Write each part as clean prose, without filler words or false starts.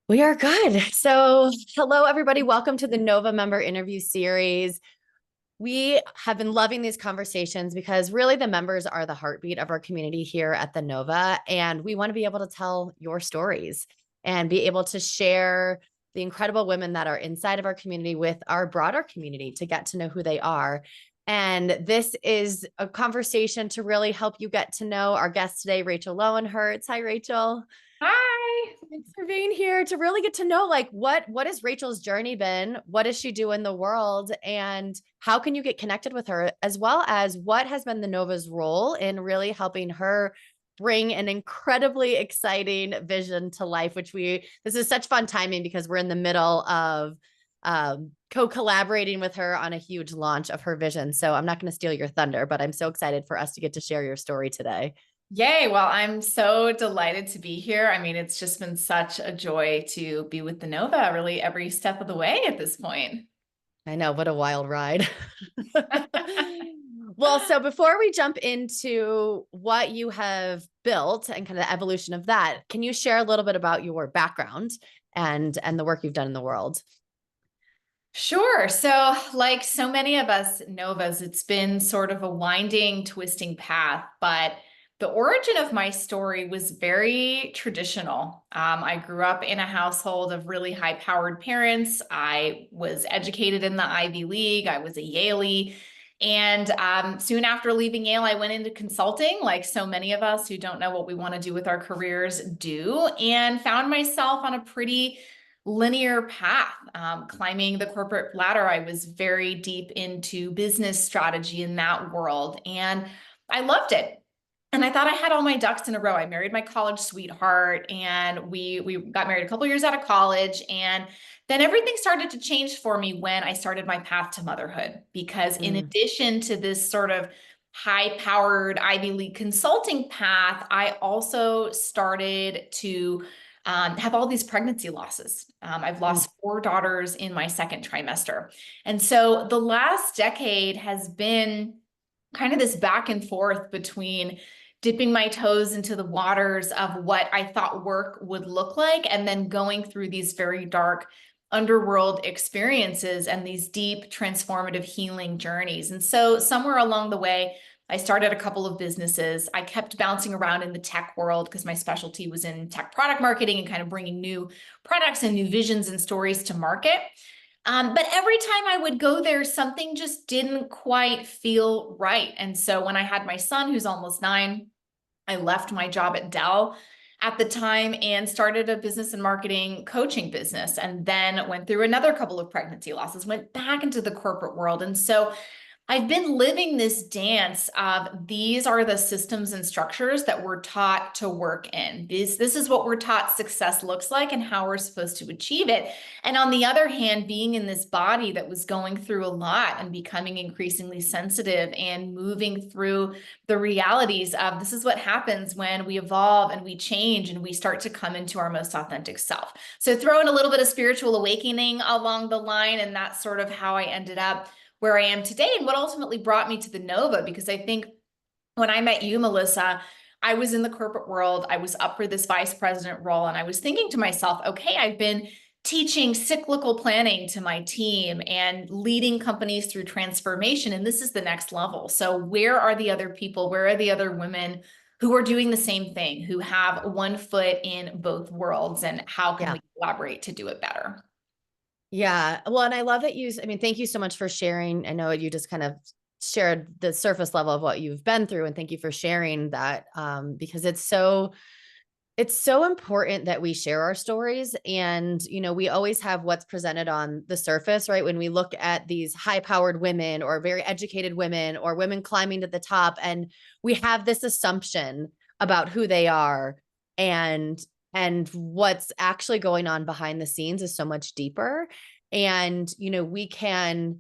We are good. So, hello, everybody. Welcome to the Nova member interview series. We have been loving these conversations because really the members are the heartbeat of our community here at the Nova. And we want to be able to tell your stories and be able to share the incredible women that are inside of our community with our broader community to get to know who they are. And this is a conversation to really help you get to know our guest today, Rachel Loewenherz. Hi, Rachel. Hi. Thanks for being here to really get to know like what has Rachel's journey been? What does she do in the world? And how can you get connected with her, as well as what has been the Nova's role in really helping her bring an incredibly exciting vision to life, this is such fun timing because we're in the middle of co-collaborating with her on a huge launch of her vision. So I'm not going to steal your thunder, but I'm so excited for us to get to share your story today. Yay. Well, I'm so delighted to be here. I mean, it's just been such a joy to be with the Nova really every step of the way at this point. I know, what a wild ride. Well, so before we jump into what you have built and kind of the evolution of that, can you share a little bit about your background and the work you've done in the world? Sure. So, like so many of us Novas, it's been sort of a winding, twisting path, but the origin of my story was very traditional. I grew up in a household of really high-powered parents. I was educated in the Ivy League. I was a Yalie. And soon after leaving Yale, I went into consulting, like so many of us who don't know what we want to do with our careers do, and found myself on a pretty linear path, climbing the corporate ladder. I was very deep into business strategy in that world, and I loved it. And I thought I had all my ducks in a row. I married my college sweetheart, and we got married a couple years out of college. And then everything started to change for me when I started my path to motherhood. Because in Mm, addition to this sort of high-powered Ivy League consulting path, I also started to have all these pregnancy losses. I've mm, lost 4 daughters in my second trimester. And so the last decade has been kind of this back and forth between dipping my toes into the waters of what I thought work would look like, and then going through these very dark underworld experiences and these deep transformative healing journeys. And so somewhere along the way, I started a couple of businesses. I kept bouncing around in the tech world because my specialty was in tech product marketing and kind of bringing new products and new visions and stories to market. But every time I would go there, something just didn't quite feel right. And so when I had my son, who's almost 9, I left my job at Dell at the time and started a business and marketing coaching business, and then went through another couple of pregnancy losses, went back into the corporate world. And so I've been living this dance of these are the systems and structures that we're taught to work in. This is what we're taught success looks like and how we're supposed to achieve it. And on the other hand, being in this body that was going through a lot and becoming increasingly sensitive and moving through the realities of this is what happens when we evolve and we change and we start to come into our most authentic self. So throw in a little bit of spiritual awakening along the line, and that's sort of how I ended up where I am today and what ultimately brought me to the Nova. Because I think when I met you, Melissa, I was in the corporate world. I was up for this vice president role, and I was thinking to myself, okay, I've been teaching cyclical planning to my team and leading companies through transformation, and this is the next level. So where are the other people? Where are the other women who are doing the same thing, who have one foot in both worlds, and how can yeah. we collaborate to do it better? Yeah. Well, and I love that I mean, thank you so much for sharing. I know you just kind of shared the surface level of what you've been through, and thank you for sharing that, because it's so important that we share our stories. And we always have what's presented on the surface, right? When we look at these high powered women or very educated women or women climbing to the top, and we have this assumption about who they are, and what's actually going on behind the scenes is so much deeper. And we can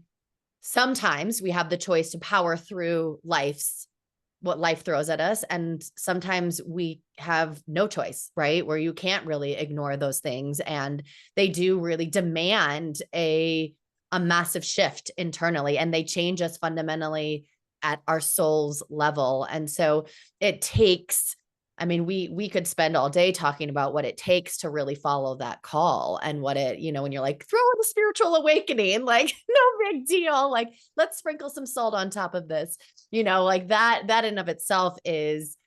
sometimes we have the choice to power through what life throws at us. And sometimes we have no choice, right? Where you can't really ignore those things. And they do really demand a massive shift internally, and they change us fundamentally at our soul's level. And so it takes, I mean, we could spend all day talking about what it takes to really follow that call and what it, when you're like, throw in the spiritual awakening, like no big deal. Like, let's sprinkle some salt on top of this, like that in of itself is,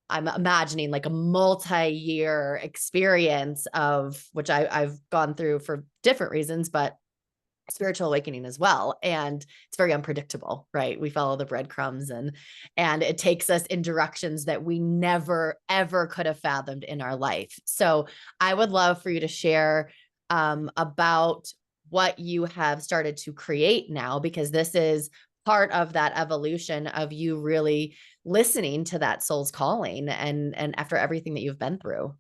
I'm imagining like a multi-year experience of which I've gone through for different reasons, but spiritual awakening as well. And it's very unpredictable, right? We follow the breadcrumbs and it takes us in directions that we never ever could have fathomed in our life. So I would love for you to share about what you have started to create now, because this is part of that evolution of you really listening to that soul's calling and after everything that you've been through.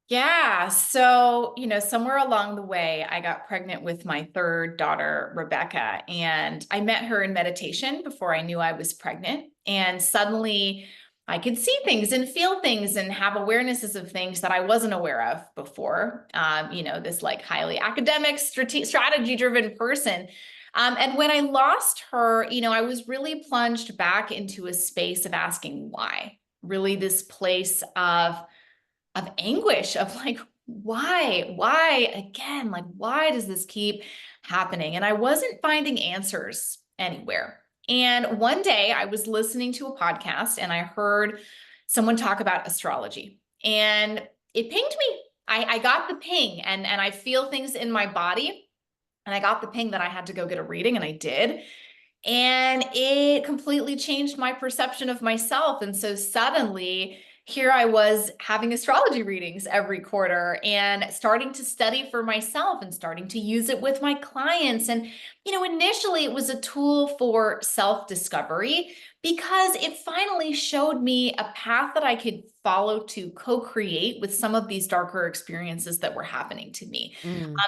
Yeah. So, somewhere along the way, I got pregnant with my third daughter, Rebecca, and I met her in meditation before I knew I was pregnant. And suddenly I could see things and feel things and have awarenesses of things that I wasn't aware of before. This like highly academic, strategy driven person. And when I lost her, I was really plunged back into a space of asking why, really this place of anguish of like, why again, like, why does this keep happening? And I wasn't finding answers anywhere. And one day I was listening to a podcast and I heard someone talk about astrology, and it pinged me. I got the ping, and I feel things in my body, and I got the ping that I had to go get a reading, and I did. And it completely changed my perception of myself. And so suddenly, here I was having astrology readings every quarter and starting to study for myself and starting to use it with my clients. And, initially it was a tool for self-discovery because it finally showed me a path that I could follow to co-create with some of these darker experiences that were happening to me.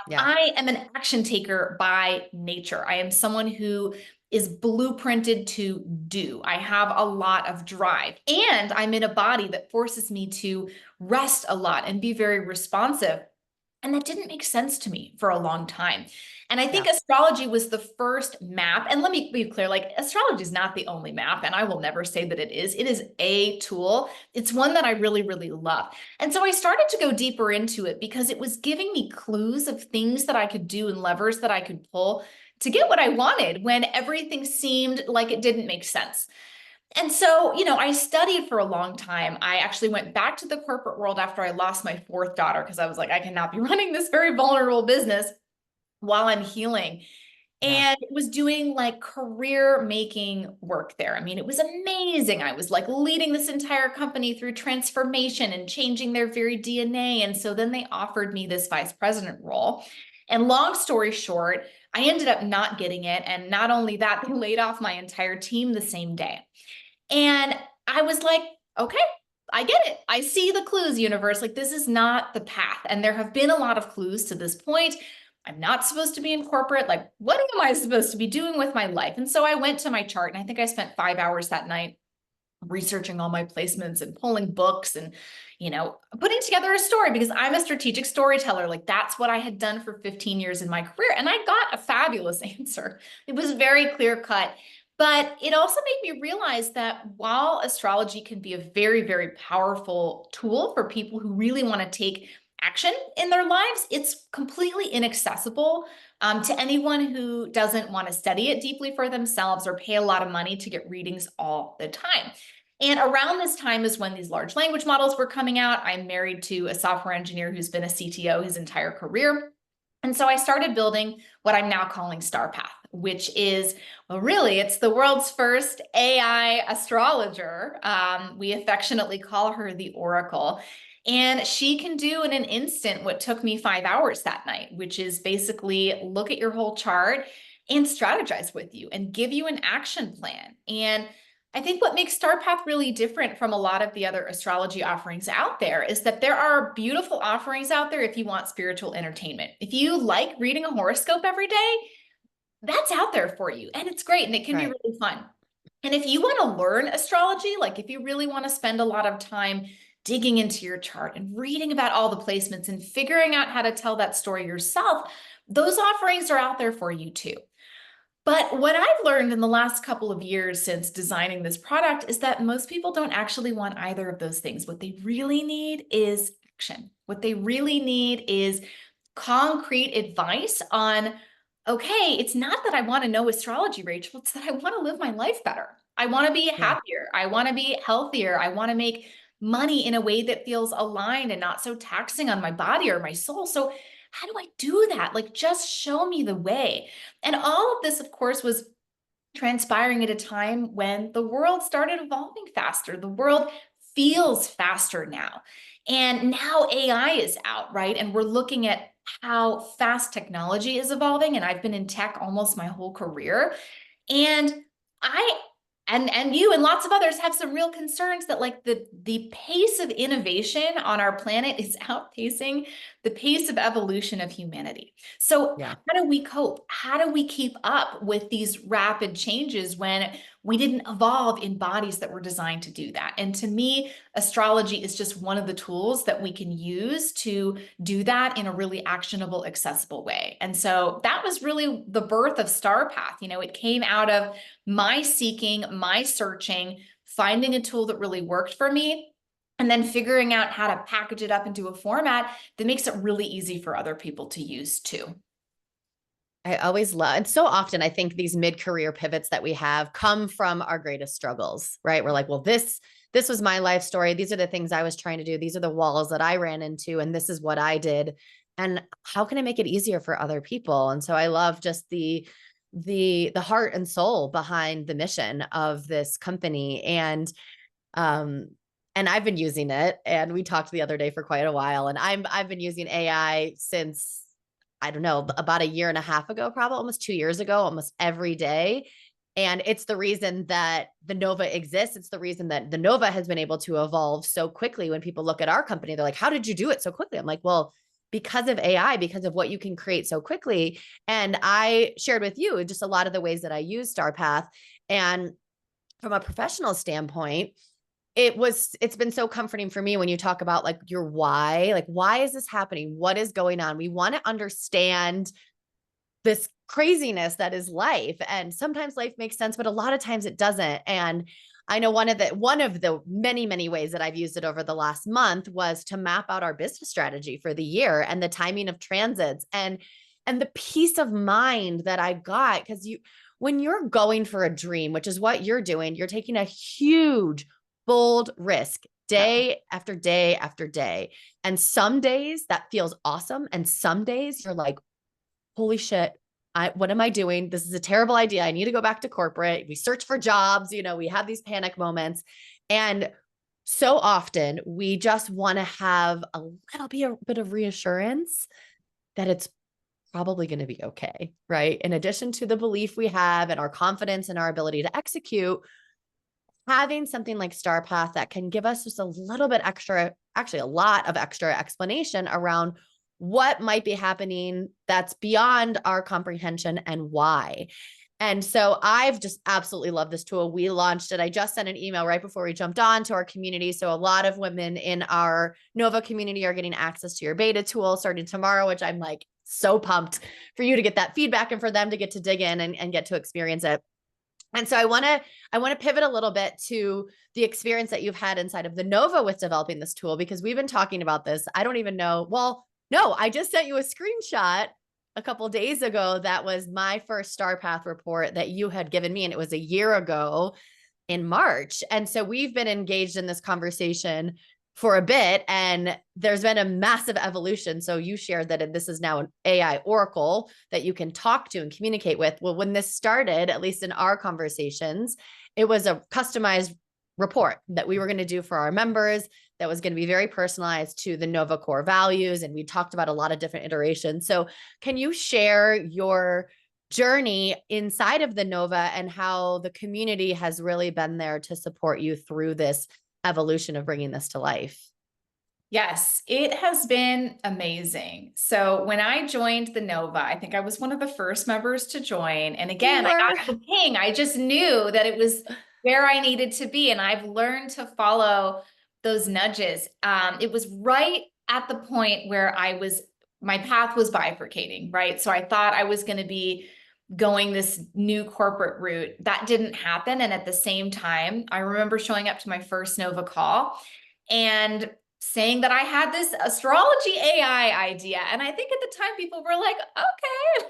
Yeah. I am an action taker by nature. I am someone who is blueprinted to do. I have a lot of drive, and I'm in a body that forces me to rest a lot and be very responsive. And that didn't make sense to me for a long time. And I think Yeah. astrology was the first map. And let me be clear, like, astrology is not the only map, and I will never say that it is. It is a tool. It's one that I really, really love. And so I started to go deeper into it because it was giving me clues of things that I could do and levers that I could pull to get what I wanted when everything seemed like it didn't make sense. And so, I studied for a long time. I actually went back to the corporate world after I lost my fourth daughter because I was like, I cannot be running this very vulnerable business while I'm healing. Yeah. And was doing like career making work there. I mean, it was amazing. I was like leading this entire company through transformation and changing their very DNA. And so then they offered me this vice president role. And long story short, I ended up not getting it. And not only that, they laid off my entire team the same day. And I was like, okay, I get it. I see the clues, universe. Like, this is not the path. And there have been a lot of clues to this point. I'm not supposed to be in corporate. Like, what am I supposed to be doing with my life? And so I went to my chart, and I think I spent 5 hours that night researching all my placements and pulling books and, putting together a story because I'm a strategic storyteller. Like, that's what I had done for 15 years in my career. And I got a fabulous answer. It was very clear cut. But it also made me realize that while astrology can be a very, very powerful tool for people who really want to take action in their lives, it's completely inaccessible to anyone who doesn't want to study it deeply for themselves or pay a lot of money to get readings all the time. And around this time is when these large language models were coming out. I'm married to a software engineer who's been a CTO his entire career. And so I started building what I'm now calling StarPath, which is, well, really, it's the world's first AI astrologer. We affectionately call her the Oracle. And she can do in an instant what took me 5 hours that night, which is basically look at your whole chart and strategize with you and give you an action plan. And I think what makes StarPath really different from a lot of the other astrology offerings out there is that there are beautiful offerings out there if you want spiritual entertainment. If you like reading a horoscope every day, that's out there for you. And it's great and it can be Right. really fun. And if you want to learn astrology, like if you really want to spend a lot of time digging into your chart and reading about all the placements and figuring out how to tell that story yourself, those offerings are out there for you too. But what I've learned in the last couple of years since designing this product is that most people don't actually want either of those things. What they really need is action. What they really need is concrete advice on, okay, it's not that I want to know astrology, Rachel, it's that I want to live my life better. I want to be Yeah. happier. I want to be healthier. I want to make money in a way that feels aligned and not so taxing on my body or my soul. So how do I do that? Like, just show me the way. And all of this, of course, was transpiring at a time when the world started evolving faster. The world feels faster now. And now AI is out, right? And we're looking at how fast technology is evolving. And I've been in tech almost my whole career. And I and you and lots of others have some real concerns that like the pace of innovation on our planet is outpacing the pace of evolution of humanity. So Yeah. how do we cope? How do we keep up with these rapid changes when we didn't evolve in bodies that were designed to do that? And to me, astrology is just one of the tools that we can use to do that in a really actionable, accessible way. And so that was really the birth of Starpath. You know, it came out of my seeking, my searching, finding a tool that really worked for me, and then figuring out how to package it up into a format that makes it really easy for other people to use too. I always love, and so often I think these mid-career pivots that we have come from our greatest struggles, right? We're like, well, this was my life story. These are the things I was trying to do. These are the walls that I ran into, and this is what I did. And how can I make it easier for other people? And so I love just the heart and soul behind the mission of this company. Um and I've been using it, and we talked the other day for quite a while, and I've been using AI since, I don't know, about a year and a half ago, probably almost 2 years ago, almost every day. And it's the reason that the Nova exists. It's the reason that the Nova has been able to evolve so quickly. When people look at our company, they're like, how did you do it so quickly? I'm like, well, because of AI, because of what you can create so quickly. And I shared with you just a lot of the ways that I use StarPath. And from a professional standpoint, it's been so comforting for me when you talk about like your why, like, why is this happening? What is going on? We want to understand this craziness that is life. And sometimes life makes sense, but a lot of times it doesn't. And I know one of the many, many ways that I've used it over the last month was to map out our business strategy for the year and the timing of transits and the peace of mind that I got. Because when you're going for a dream, which is what you're doing, you're taking a huge, bold risk Yeah. day after day after day. And some days that feels awesome. And some days you're like, holy shit, what am I doing? This is a terrible idea. I need to go back to corporate. We search for jobs, we have these panic moments. And so often we just want to have a bit of reassurance that it's probably going to be okay, right? In addition to the belief we have and our confidence in our ability to execute, having something like StarPath that can give us just a little bit extra, actually a lot of extra explanation around what might be happening that's beyond our comprehension and why. And so I've just absolutely loved this tool. We launched it. I just sent an email right before we jumped on to our community. So a lot of women in our Nova community are getting access to your beta tool starting tomorrow, which I'm like so pumped for you to get that feedback and for them to get to dig in and get to experience it. And so I want to pivot a little bit to the experience that you've had inside of the Nova with developing this tool, because we've been talking about this. I don't even know. Well, no, I just sent you a screenshot a couple of days ago. That was my first StarPath report that you had given me, and it was a year ago in March. And so we've been engaged in this conversation for a bit, and there's been a massive evolution. So you shared that this is now an AI oracle that you can talk to and communicate with. Well, when this started, at least in our conversations, it was a customized report that we were going to do for our members that was going to be very personalized to the Nova core values. And we talked about a lot of different iterations. So can you share your journey inside of the Nova and how the community has really been there to support you through this evolution of bringing this to life? Yes, it has been amazing. So when I joined the Nova, I think I was one of the first members to join. And You again, I were. got the ping. I just knew that it was where I needed to be. And I've learned to follow those nudges. It was right at the point where my path was bifurcating, right? So I thought I was going to be going this new corporate route. That didn't happen. And at the same time, I remember showing up to my first Nova call and saying that I had this astrology AI idea. And I think at the time people were like, okay,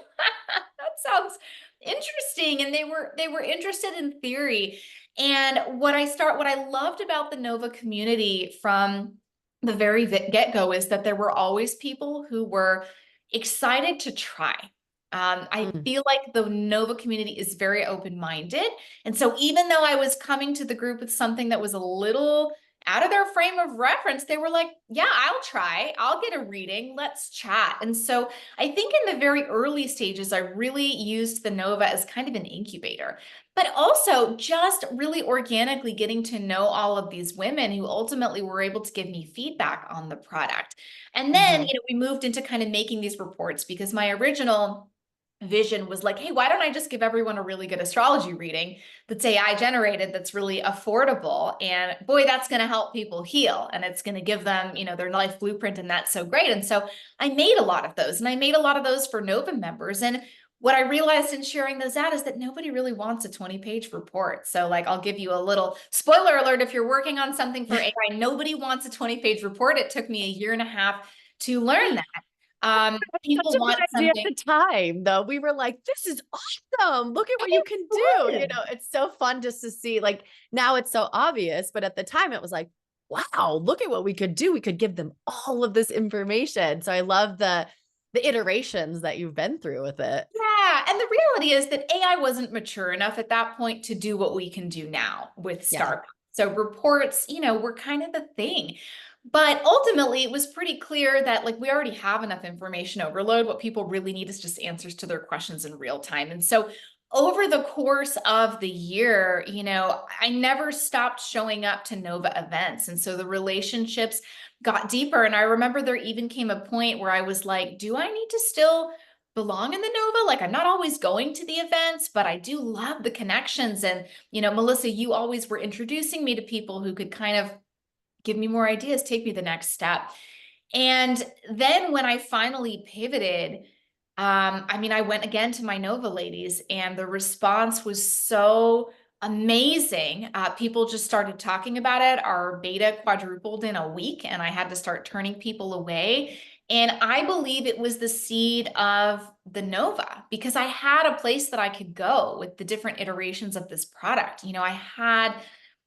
that sounds interesting. And they were interested in theory. And what I loved about the Nova community from the very get-go is that there were always people who were excited to try. I Mm. feel like the Nova community is very open-minded. And so even though I was coming to the group with something that was a little out of their frame of reference, they were like, yeah, I'll try. I'll get a reading. Let's chat. And so I think in the very early stages, I really used the Nova as kind of an incubator, but also just really organically getting to know all of these women who ultimately were able to give me feedback on the product. And then, Mhm. we moved into kind of making these reports because my original vision was like, hey, why don't I just give everyone a really good astrology reading that's AI generated, that's really affordable? And boy, that's going to help people heal, and it's going to give them, their life blueprint. And that's so great. And so I made a lot of those, and I made a lot of those for Nova members. And what I realized in sharing those out is that nobody really wants a 20-page report. So like, I'll give you a little spoiler alert. If you're working on something for AI, nobody wants a 20-page report. It took me a year and a half to learn that. Such People a good want idea at something. the time, though. We were like, this is awesome. Look at what you It can do. was. It's so fun just to see, like, now it's so obvious, but at the time it was like, wow, look at what we could do. We could give them all of this information. So I love the iterations that you've been through with it. Yeah. And the reality is that AI wasn't mature enough at that point to do what we can do now with Yeah. Starpath. So reports, were kind of the thing. But ultimately, it was pretty clear that like we already have enough information overload. What people really need is just answers to their questions in real time. And so over the course of the year, I never stopped showing up to Nova events. And so the relationships got deeper. And I remember there even came a point where I was like, do I need to still belong in the Nova? Like, I'm not always going to the events, but I do love the connections. And, Melissa, you always were introducing me to people who could kind of give me more ideas, take me the next step. And then when I finally pivoted, I went again to my Nova ladies, and the response was so amazing. People just started talking about it. Our beta quadrupled in a week, and I had to start turning people away. And I believe it was the seed of the Nova, because I had a place that I could go with the different iterations of this product. I had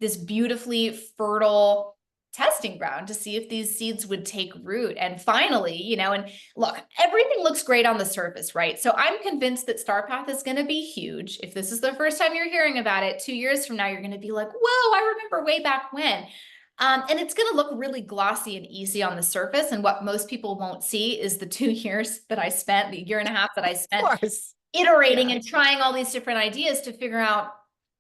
this beautifully fertile testing ground to see if these seeds would take root. And finally, and look, everything looks great on the surface, right? So I'm convinced that StarPath is going to be huge. If this is the first time you're hearing about it, 2 years from now, you're going to be like, whoa, I remember way back when. And it's going to look really glossy and easy on the surface. And what most people won't see is the 2 years that I spent, the year and a half that I spent Of course. iterating Yeah. and trying all these different ideas to figure out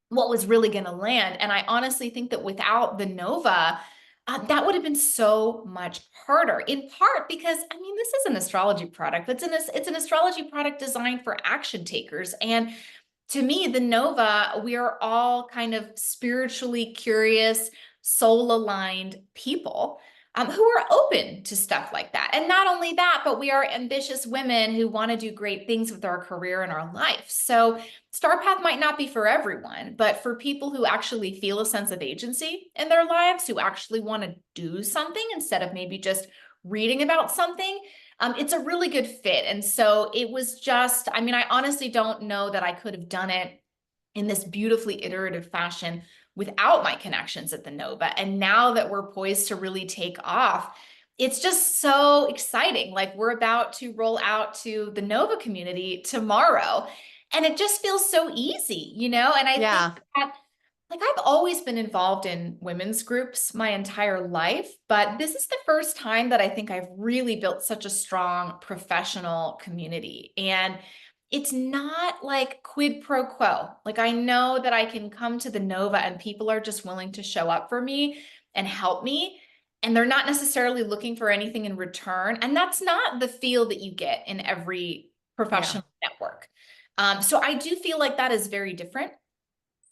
what was really going to land. And I honestly think that without the Nova, that would have been so much harder, in part because, this is an astrology product. It's an astrology product designed for action takers. And to me, the Nova, we are all kind of spiritually curious, soul aligned people who are open to stuff like that. And not only that, but we are ambitious women who want to do great things with our career and our life. So Star Path might not be for everyone, but for people who actually feel a sense of agency in their lives, who actually want to do something instead of maybe just reading about something, it's a really good fit. And so it was just, I honestly don't know that I could have done it in this beautifully iterative fashion without my connections at the Nova. And now that we're poised to really take off, it's just so exciting. Like, we're about to roll out to the Nova community tomorrow. And it just feels so easy, And I think Yeah. that, like, I've always been involved in women's groups my entire life, but this is the first time that I think I've really built such a strong professional community. And it's not like quid pro quo. Like, I know that I can come to the Nova and people are just willing to show up for me and help me. And they're not necessarily looking for anything in return. And that's not the feel that you get in every Yeah. professional network. So I do feel like that is very different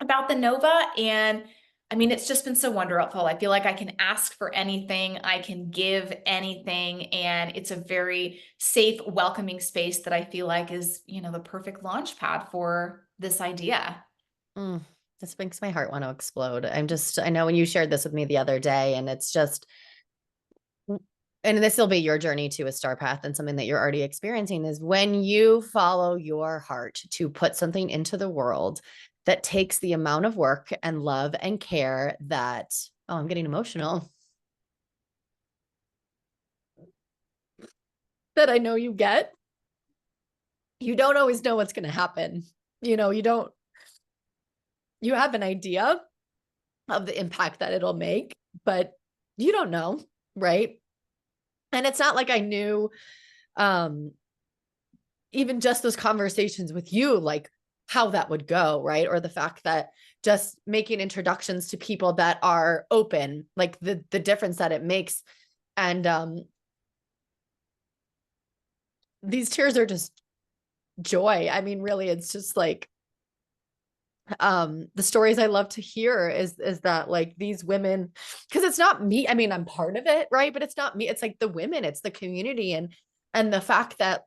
about the Nova. And I mean, it's just been so wonderful. I feel like I can ask for anything, I can give anything, and it's a very safe, welcoming space that I feel like is, the perfect launch pad for this idea. Mm, this makes my heart want to explode. I know when you shared this with me the other day, and it's just, and this will be your journey to a star path and something that you're already experiencing, is when you follow your heart to put something into the world that takes the amount of work and love and care that, oh, I'm getting emotional, that I know you get. You don't always know what's going to happen. You have an idea of the impact that it'll make, but you don't know, right? And it's not like I knew, um, even just those conversations with you, like how that would go, right? Or the fact that just making introductions to people that are open, like the difference that it makes. And these tears are just joy. I mean, really, it's just like, the stories I love to hear is that, like, these women, because it's not me, I mean, I'm part of it, right? But it's not me, it's like the women, it's the community. And the fact that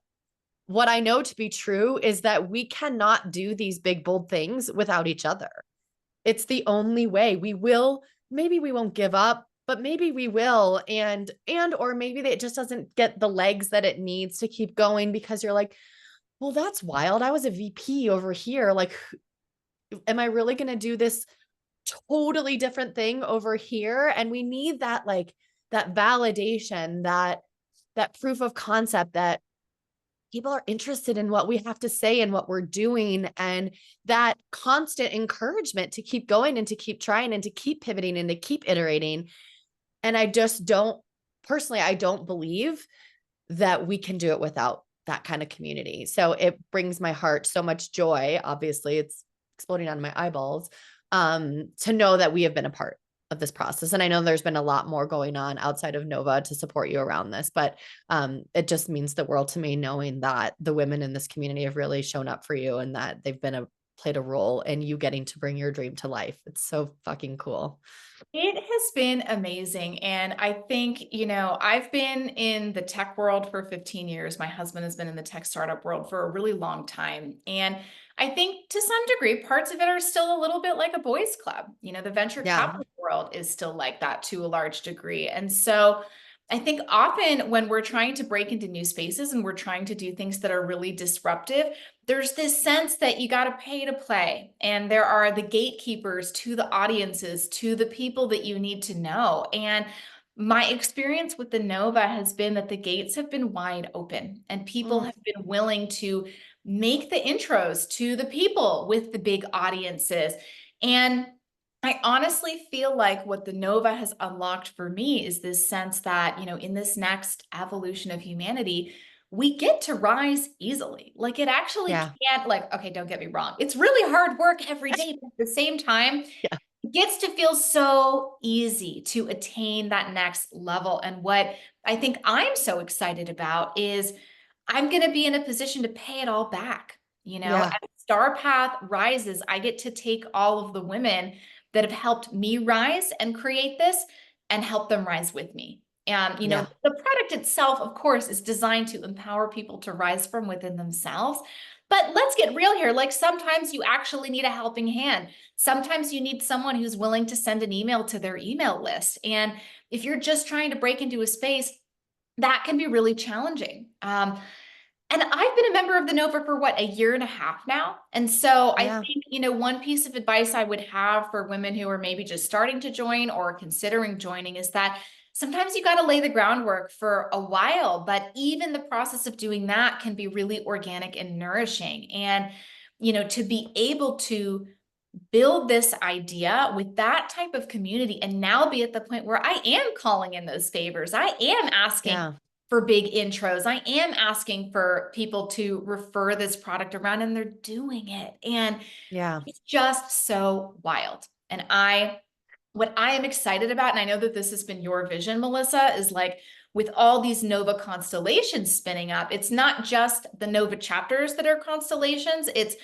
what I know to be true is that we cannot do these big bold things without each other. It's the only way. Maybe we won't give up, but maybe we will. Or maybe it just doesn't get the legs that it needs to keep going, because you're like, well, that's wild, I was a VP over here, like, am I really going to do this totally different thing over here? And we need that, like, that validation, that proof of concept that people are interested in what we have to say and what we're doing, and that constant encouragement to keep going and to keep trying and to keep pivoting and to keep iterating. And I just don't, personally, I don't believe that we can do it without that kind of community. So it brings my heart so much joy. Obviously, it's exploding on my eyeballs, to know that we have been a part of this process. And I know there's been a lot more going on outside of Nova to support you around this, but it just means the world to me knowing that the women in this community have really shown up for you, and that they've played a role in you getting to bring your dream to life. It's so fucking cool. It has been amazing. And I think, I've been in the tech world for 15 years. My husband has been in the tech startup world for a really long time. And I think to some degree, parts of it are still a little bit like a boys' club. The venture Yeah. capital world is still like that to a large degree. And so I think often when we're trying to break into new spaces and we're trying to do things that are really disruptive, there's this sense that you got to pay to play. And there are the gatekeepers to the audiences, to the people that you need to know. And my experience with the Nova has been that the gates have been wide open and people Mm, have been willing to make the intros to the people with the big audiences. And I honestly feel like what the Nova has unlocked for me is this sense that, in this next evolution of humanity, we get to rise easily. Like it actually yeah. can't, like, okay, don't get me wrong. It's really hard work every day, but at the same time, Yeah. it gets to feel so easy to attain that next level. And what I think I'm so excited about is I'm going to be in a position to pay it all back. Yeah. As Star Path rises, I get to take all of the women that have helped me rise and create this and help them rise with me. And, Yeah. the product itself, of course, is designed to empower people to rise from within themselves. But let's get real here. Like sometimes you actually need a helping hand. Sometimes you need someone who's willing to send an email to their email list. And if you're just trying to break into a space, that can be really challenging. And I've been a member of the Nova for what, a year and a half now. And so I Yeah. think, one piece of advice I would have for women who are maybe just starting to join or considering joining is that sometimes you got to lay the groundwork for a while, but even the process of doing that can be really organic and nourishing. And, to be able to build this idea with that type of community and now be at the point where I am calling in those favors. I am asking Yeah. for big intros. I am asking for people to refer this product around and they're doing it. And Yeah. it's just so wild. And what I am excited about, and I know that this has been your vision, Melissa, is like with all these Nova constellations spinning up, it's not just the Nova chapters that are constellations. It's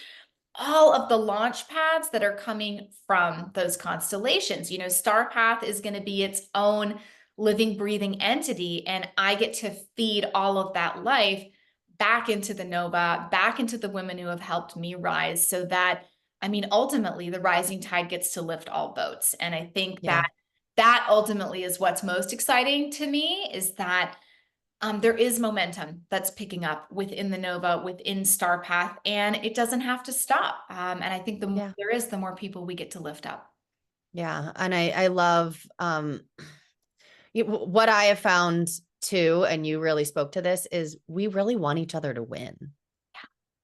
all of the launch pads that are coming from those constellations. You know, Starpath is going to be its own living, breathing entity, and I get to feed all of that life back into the Nova, back into the women who have helped me rise, so that, I mean, ultimately the rising tide gets to lift all boats. And I think that Yeah. that ultimately is what's most exciting to me, is that there is momentum that's picking up within the Nova, within Star Path, and it doesn't have to stop. And I think the more Yeah. there is, the more people we get to lift up. Yeah. And I love, what I have found too, and you really spoke to this, is we really want each other to win.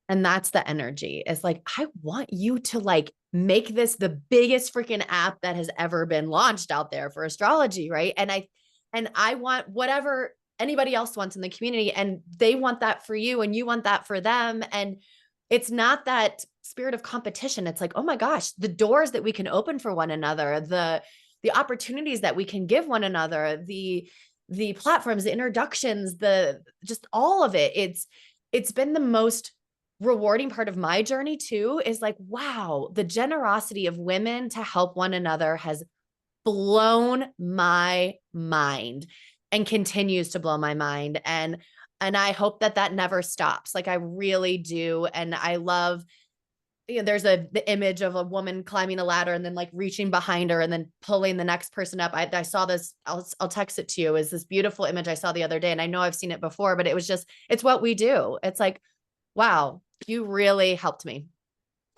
And that's the energy. It's like, I want you to like make this the biggest freaking app that has ever been launched out there for astrology, right? And I want whatever anybody else wants in the community, and they want that for you and you want that for them. And it's not that spirit of competition. It's like, oh my gosh, the doors that we can open for one another, the opportunities that we can give one another, the platforms, the introductions, the just all of it. It's been the most rewarding part of my journey too, is like, wow, the generosity of women to help one another has blown my mind and continues to blow my mind. And I hope that that never stops. Like I really do. And I love, there's the image of a woman climbing a ladder and then like reaching behind her and then pulling the next person up. I saw this, I'll text it to you, is this beautiful image I saw the other day. And I know I've seen it before, but it was just, it's what we do. It's like, wow, you really helped me.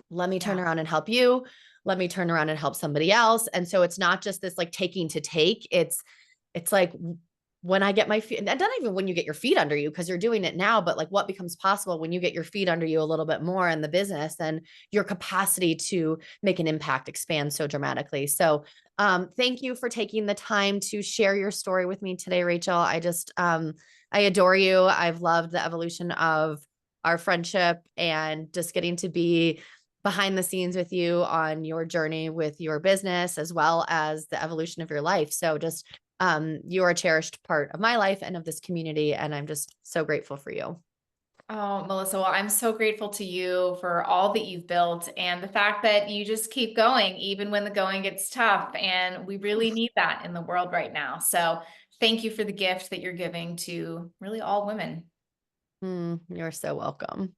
Let me turn Yeah. around and help you. Let me turn around and help somebody else. And so it's not just this like taking to take. It's like when I get my feet, and not even when you get your feet under you, because you're doing it now, but like what becomes possible when you get your feet under you a little bit more in the business, and your capacity to make an impact expands so dramatically. So thank you for taking the time to share your story with me today, Rachel. I adore you. I've loved the evolution of our friendship and just getting to be behind the scenes with you on your journey with your business, as well as the evolution of your life. So just, you're a cherished part of my life and of this community. And I'm just so grateful for you. Oh, Melissa, well, I'm so grateful to you for all that you've built and the fact that you just keep going, even when the going gets tough. And we really need that in the world right now. So thank you for the gift that you're giving to really all women. You're so welcome.